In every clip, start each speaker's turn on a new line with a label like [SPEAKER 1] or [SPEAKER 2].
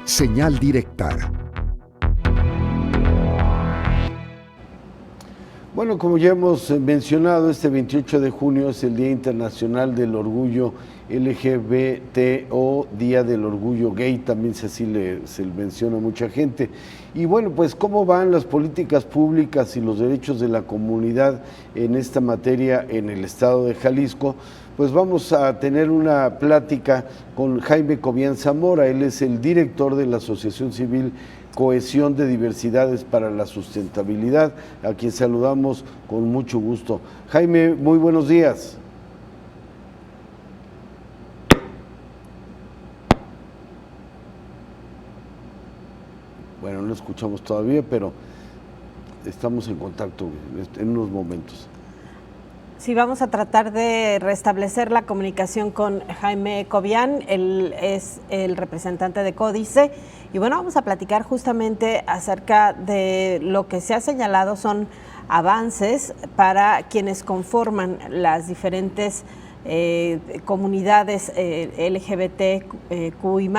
[SPEAKER 1] Señal directa.
[SPEAKER 2] Bueno, como ya hemos mencionado, este 28 de junio es el Día Internacional del Orgullo LGBT o Día del Orgullo Gay, también se le menciona a mucha gente. Y bueno, pues cómo van las políticas públicas y los derechos de la comunidad en esta materia en el estado de Jalisco. Pues vamos a tener una plática con Jaime Cobian Zamora. Él es el director de la Asociación Civil Cohesión de Diversidades para la Sustentabilidad, a quien saludamos con mucho gusto. Jaime, muy buenos días. Bueno, no escuchamos todavía, pero estamos en contacto en unos momentos.
[SPEAKER 3] Sí, vamos a tratar de restablecer la comunicación con Jaime Cobian. Él es el representante de Códice. Y bueno, vamos a platicar justamente acerca de lo que se ha señalado son avances para quienes conforman las diferentes comunidades LGBTQI+.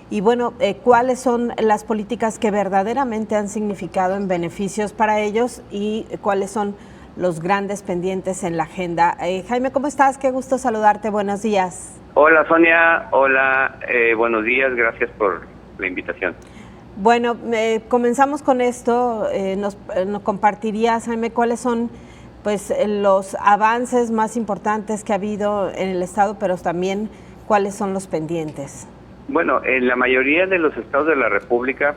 [SPEAKER 3] Y bueno, ¿cuáles son las políticas que verdaderamente han significado en beneficios para ellos y cuáles son los grandes pendientes en la agenda? Jaime, ¿cómo estás? Qué gusto saludarte. Buenos días.
[SPEAKER 4] Hola, Sonia. Hola, buenos días. Gracias por la invitación.
[SPEAKER 3] Bueno, comenzamos con esto. Nos compartirías, Jaime, cuáles son pues los avances más importantes que ha habido en el estado, pero también cuáles son los pendientes.
[SPEAKER 4] Bueno, en la mayoría de los estados de la República,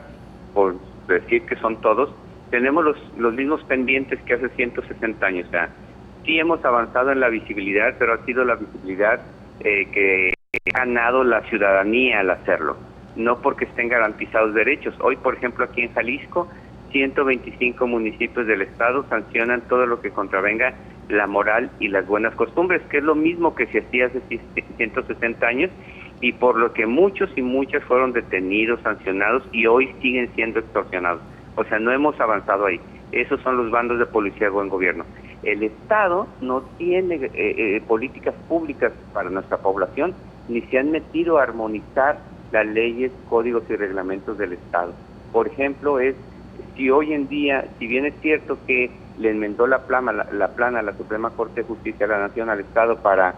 [SPEAKER 4] por decir que son todos, tenemos los mismos pendientes que hace 160 años. O sea, sí hemos avanzado en la visibilidad, pero ha sido la visibilidad que ha ganado la ciudadanía al hacerlo, no porque estén garantizados derechos. Hoy, por ejemplo, aquí en Jalisco, 125 municipios del estado sancionan todo lo que contravenga la moral y las buenas costumbres, que es lo mismo que se hacía hace 160 años, y por lo que muchos y muchas fueron detenidos, sancionados, y hoy siguen siendo extorsionados. O sea, no hemos avanzado ahí. Esos son los bandos de policía o en gobierno. El Estado no tiene políticas públicas para nuestra población, ni se han metido a armonizar las leyes, códigos y reglamentos del Estado. Por ejemplo, si hoy en día, si bien es cierto que le enmendó la plana a la Suprema Corte de Justicia de la Nación al Estado para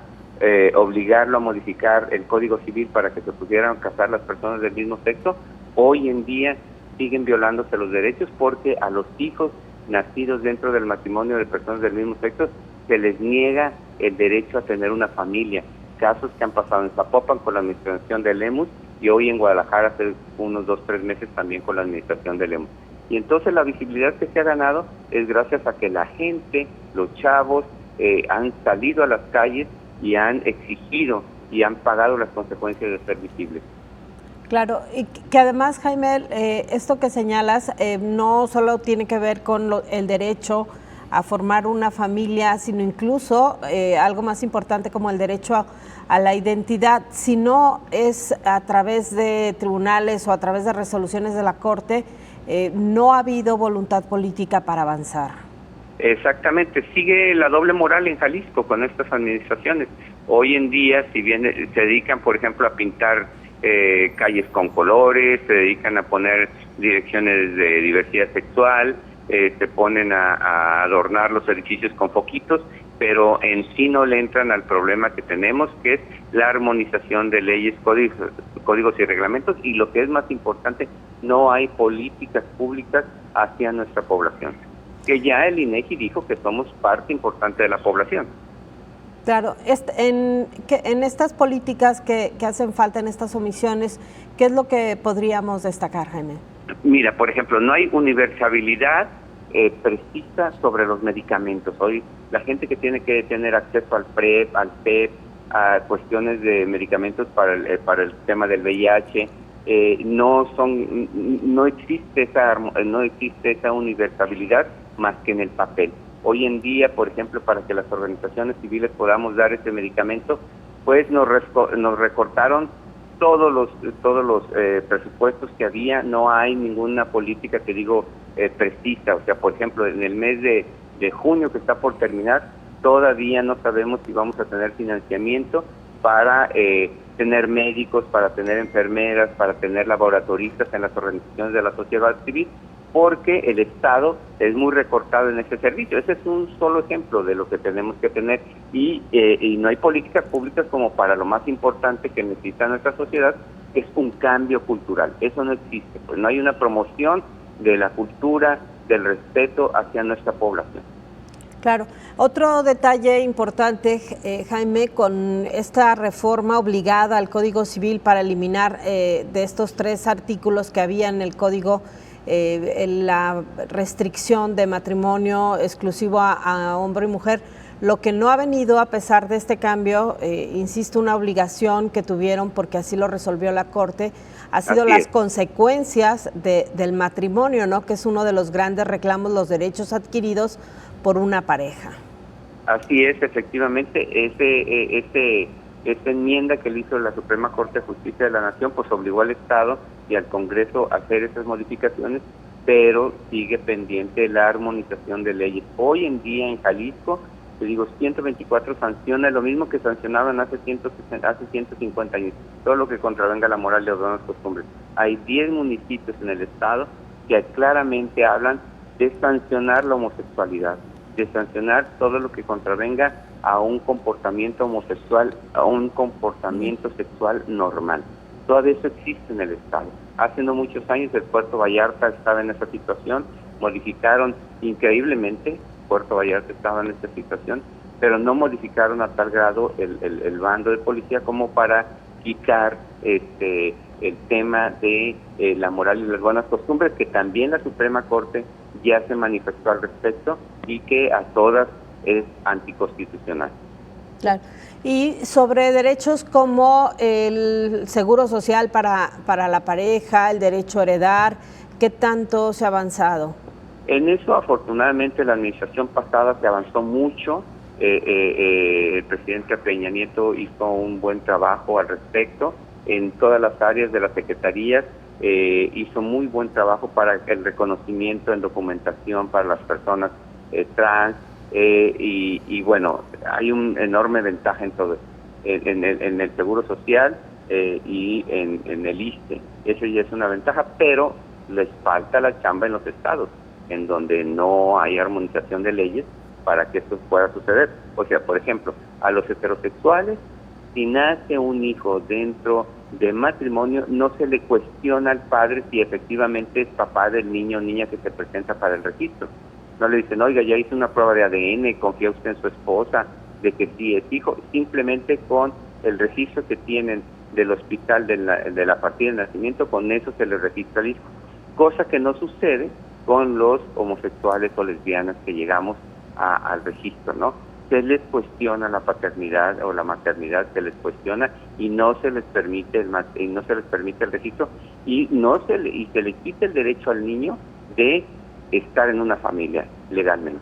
[SPEAKER 4] obligarlo a modificar el Código Civil para que se pudieran casar las personas del mismo sexo, hoy en día siguen violándose los derechos porque a los hijos nacidos dentro del matrimonio de personas del mismo sexo se les niega el derecho a tener una familia. Casos que han pasado en Zapopan con la administración de Lemus y hoy en Guadalajara hace unos 2-3 meses también con la administración de Lemus. Y entonces la visibilidad que se ha ganado es gracias a que la gente, los chavos, han salido a las calles y han exigido y han pagado las consecuencias de ser visibles.
[SPEAKER 3] Claro, y que además, Jaime, esto que señalas no solo tiene que ver con el derecho a formar una familia, sino incluso algo más importante como el derecho a la identidad, sino es a través de tribunales o a través de resoluciones de la Corte, no ha habido voluntad política para avanzar.
[SPEAKER 4] Exactamente, sigue la doble moral en Jalisco con estas administraciones. Hoy en día, si bien se dedican, por ejemplo, a pintar calles con colores, se dedican a poner direcciones de diversidad sexual, se ponen a adornar los edificios con foquitos, pero en sí no le entran al problema que tenemos, que es la armonización de leyes, códigos y reglamentos, y lo que es más importante, no hay políticas públicas hacia nuestra población, que ya el INEGI dijo que somos parte importante de la población.
[SPEAKER 3] Claro, en estas políticas que hacen falta, en estas omisiones, ¿qué es lo que podríamos destacar, Jaime?
[SPEAKER 4] Mira, por ejemplo, no hay universalidad precisa sobre los medicamentos. Hoy la gente que tiene que tener acceso al PrEP, al PEP, a cuestiones de medicamentos para el tema del VIH, no existe esa universalidad más que en el papel. Hoy en día, por ejemplo, para que las organizaciones civiles podamos dar ese medicamento, pues nos recortaron todos los presupuestos que había. No hay ninguna política que precisa. O sea, por ejemplo, en el mes de junio que está por terminar, todavía no sabemos si vamos a tener financiamiento para tener médicos, para tener enfermeras, para tener laboratoristas en las organizaciones de la sociedad civil, porque el Estado es muy recortado en ese servicio. Ese es un solo ejemplo de lo que tenemos que tener y no hay políticas públicas como para lo más importante que necesita nuestra sociedad, que es un cambio cultural. Eso no existe, pues no hay una promoción de la cultura, del respeto hacia nuestra población.
[SPEAKER 3] Claro. Otro detalle importante, Jaime, con esta reforma obligada al Código Civil para eliminar de estos 3 artículos que había en el Código, la restricción de matrimonio exclusivo a hombre y mujer, lo que no ha venido a pesar de este cambio, insisto, una obligación que tuvieron porque así lo resolvió la Corte, ha sido las consecuencias del matrimonio, ¿no? Que es uno de los grandes reclamos, los derechos adquiridos por una pareja.
[SPEAKER 4] Así es, efectivamente, esta enmienda que le hizo la Suprema Corte de Justicia de la Nación, pues obligó al Estado y al Congreso a hacer esas modificaciones, pero sigue pendiente la armonización de leyes. Hoy en día en Jalisco, te digo, 124 sanciona lo mismo que sancionaban hace 150 años, todo lo que contravenga la moral y las buenas costumbres. Hay 10 municipios en el Estado que claramente hablan de sancionar la homosexualidad, de sancionar todo lo que contravenga a un comportamiento homosexual, a un comportamiento sexual normal. Todo eso existe en el Estado. Hace no muchos años el Puerto Vallarta estaba en esa situación, modificaron increíblemente, Puerto Vallarta estaba en esta situación, pero no modificaron a tal grado el bando de policía como para quitar el tema de la moral y las buenas costumbres, que también la Suprema Corte ya se manifestó al respecto y que a todas es anticonstitucional.
[SPEAKER 3] Claro. Y sobre derechos como el seguro social para la pareja, el derecho a heredar, ¿qué tanto se ha avanzado?
[SPEAKER 4] En eso, afortunadamente, la administración pasada se avanzó mucho. El presidente Peña Nieto hizo un buen trabajo al respecto en todas las áreas de las secretarías. Hizo muy buen trabajo para el reconocimiento en documentación para las personas trans y bueno, hay una enorme ventaja en todo en el seguro social y en el ISSSTE. Eso ya es una ventaja, pero les falta la chamba en los estados, en donde no hay armonización de leyes para que esto pueda suceder. O sea, por ejemplo, a los heterosexuales, si nace un hijo dentro de matrimonio, no se le cuestiona al padre si efectivamente es papá del niño o niña que se presenta para el registro. No le dicen, oiga, ya hizo una prueba de ADN, confía usted en su esposa, de que sí es hijo. Simplemente con el registro que tienen del hospital de la partida de nacimiento, con eso se le registra el hijo. Cosa que no sucede con los homosexuales o lesbianas que llegamos al registro, ¿no? Se les cuestiona la paternidad o la maternidad, se les cuestiona y no se les permite el registro y se le quita el derecho al niño de estar en una familia legalmente.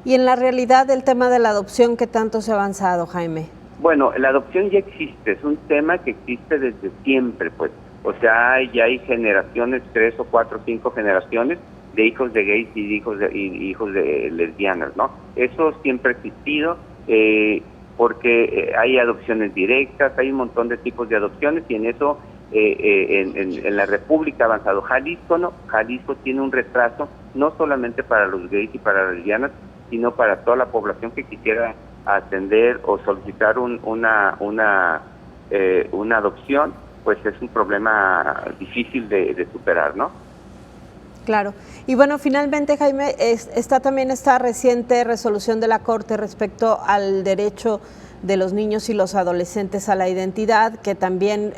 [SPEAKER 3] Y en la realidad el tema de la adopción, ¿qué tanto se ha avanzado, Jaime?
[SPEAKER 4] Bueno, la adopción ya existe, es un tema que existe desde siempre, pues. O sea, ya hay generaciones, 3 o 4 o 5 generaciones de hijos de gays y hijos de lesbianas, ¿no? Eso siempre ha existido, porque hay adopciones directas, hay un montón de tipos de adopciones y en eso en la República ha avanzado. Jalisco tiene un retraso no solamente para los gays y para las lesbianas, sino para toda la población que quisiera atender o solicitar una adopción, pues es un problema difícil de superar, ¿no?
[SPEAKER 3] Claro. Y bueno, finalmente, Jaime, está también esta reciente resolución de la Corte respecto al derecho de los niños y los adolescentes a la identidad, que también,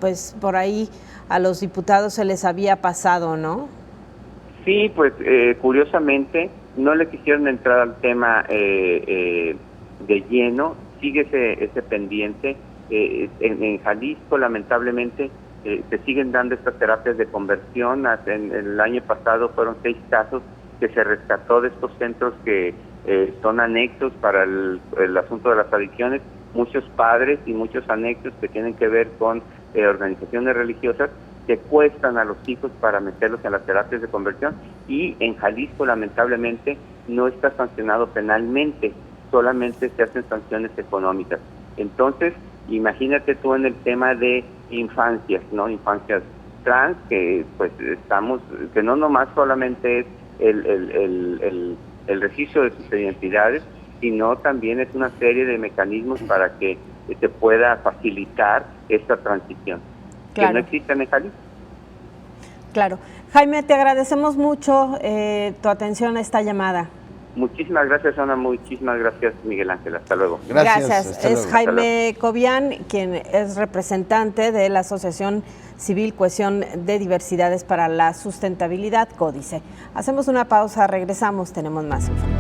[SPEAKER 3] pues por ahí a los diputados se les había pasado, ¿no?
[SPEAKER 4] Sí, pues curiosamente no le quisieron entrar al tema de lleno, sigue ese pendiente. En Jalisco, lamentablemente, se siguen dando estas terapias de conversión. En el año pasado fueron 6 casos que se rescató de estos centros que son anexos para el asunto de las adicciones. Muchos padres y muchos anexos que tienen que ver con organizaciones religiosas secuestran a los hijos para meterlos en las terapias de conversión y en Jalisco lamentablemente no está sancionado penalmente, solamente se hacen sanciones económicas. Entonces, Imagínate tú en el tema de infancias, ¿no? Infancias trans, que pues estamos, que no nomás solamente es el registro de sus identidades, sino también es una serie de mecanismos para que se pueda facilitar esta transición,
[SPEAKER 3] claro,
[SPEAKER 4] que no existe en Jalisco.
[SPEAKER 3] Claro. Jaime, te agradecemos mucho tu atención a esta llamada.
[SPEAKER 4] Muchísimas gracias, Ana. Muchísimas gracias, Miguel Ángel. Hasta luego.
[SPEAKER 3] Gracias.
[SPEAKER 2] Hasta
[SPEAKER 3] Es
[SPEAKER 2] luego.
[SPEAKER 3] Jaime Cobian, quien es representante de la Asociación Civil Cohesión de Diversidades para la Sustentabilidad, Códice. Hacemos una pausa, regresamos, tenemos más información.